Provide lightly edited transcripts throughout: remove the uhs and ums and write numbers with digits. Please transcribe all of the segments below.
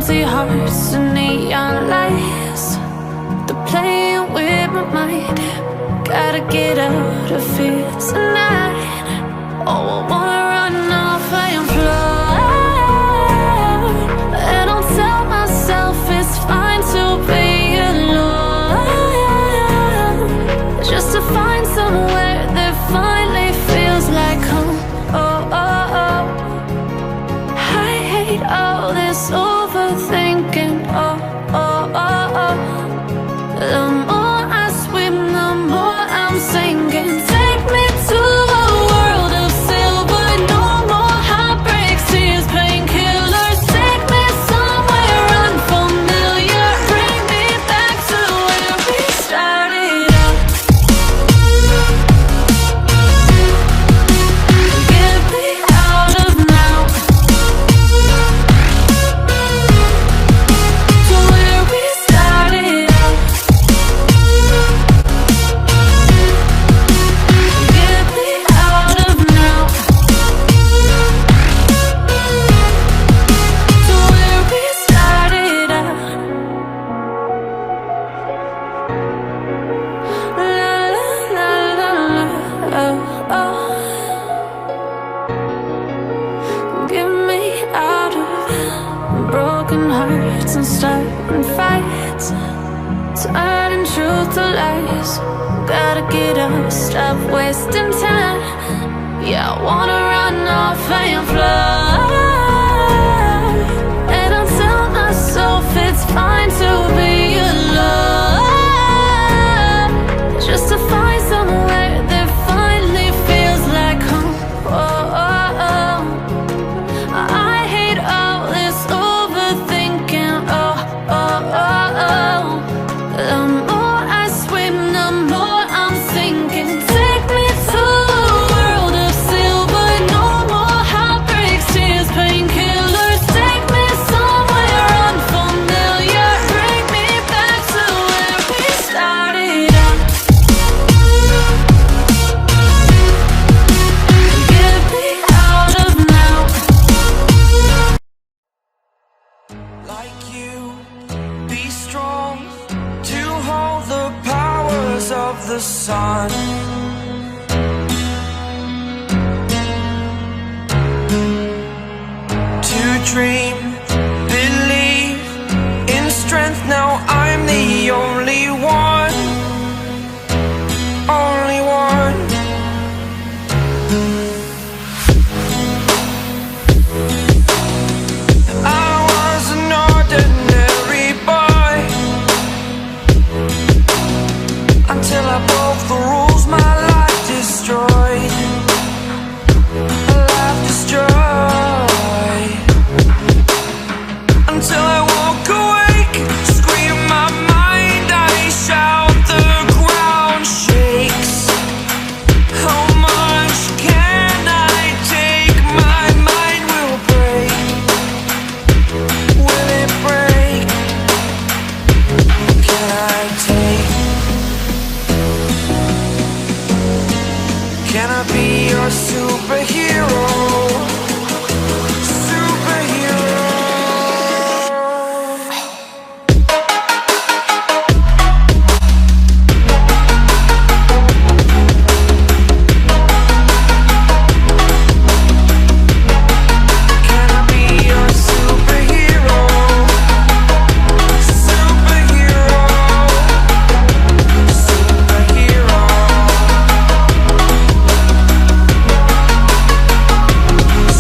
empty hearts and neon lights. They're playing with my mind. Gotta get out of here tonight. Oh, I wanna run off and fly. And I'll tell myself it's fine to be alone, just to find somewhere that finally feels like home. Oh, oh, oh. I hate all this overthinking. Oh, oh, oh, oh. The more I swim, the more I'm sinking. Take me to a world of silver. No more heartbreaks, tears, painkillers. Take me somewhere unfamiliar. Bring me back to where we started out. Get me out of now, to where we started out. Get me out of now, to where we started out. La la la la, oh, oh. Get me out of broken hearts and starting fights, turning truth to lies. Gotta get up, stop wasting time. Yeah, I wanna run off and fly. And I'll tell myself it's fine to be alone, just to find somewhere that finally feels like home. Oh, oh, oh. I hate all this overthinking. Oh, oh, oh, oh. The more I swim, the more I'm sinking. Take me to a world of silver. No more heartbreaks, tears, painkillers. Take me somewhere unfamiliar. Bring me back to where we started out. Get me out of now. Like you, be strong to hold the powers of the sun. To dream, believe in strength. Now I'm the only one, only one. I was an ordinary boy until I broke the rules. My life destroyed, life destroyed. Until I woke awake, scream my mind, I shout, the ground shakes. How much can I take? My mind will break. Will it break? Can I take? Can I be your superhero? Superhero. Can I be your superhero? Superhero. Superhero.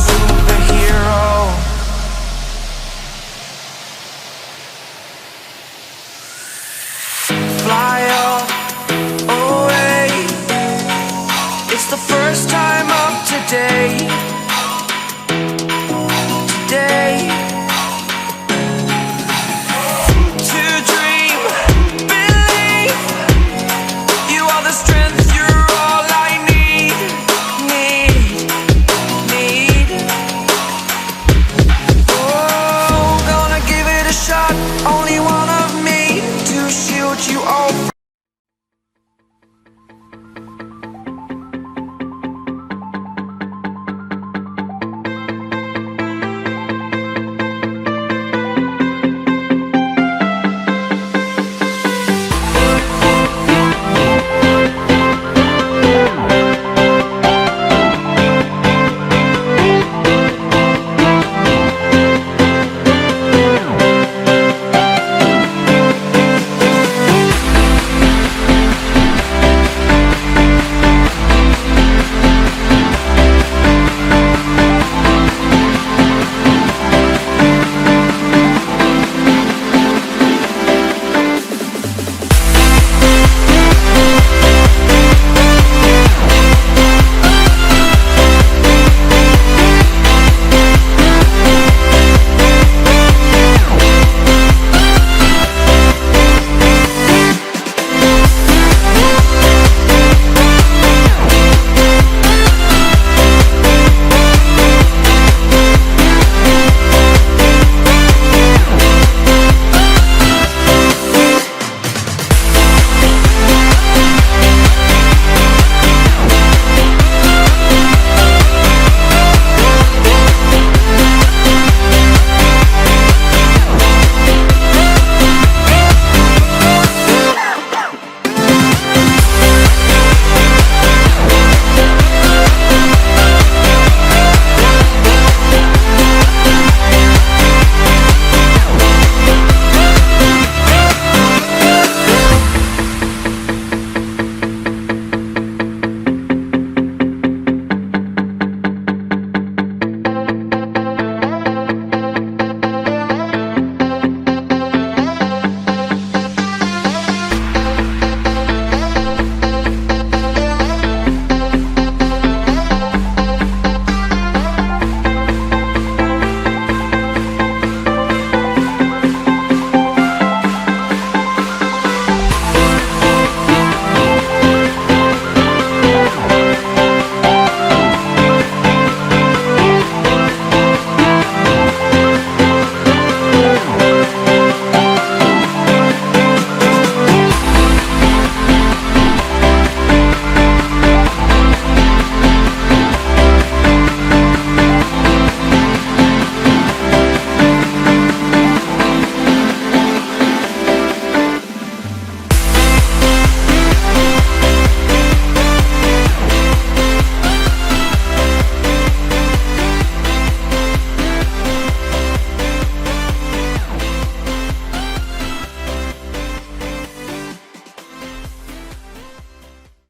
Superhero. Fly up away. It's the first time of today.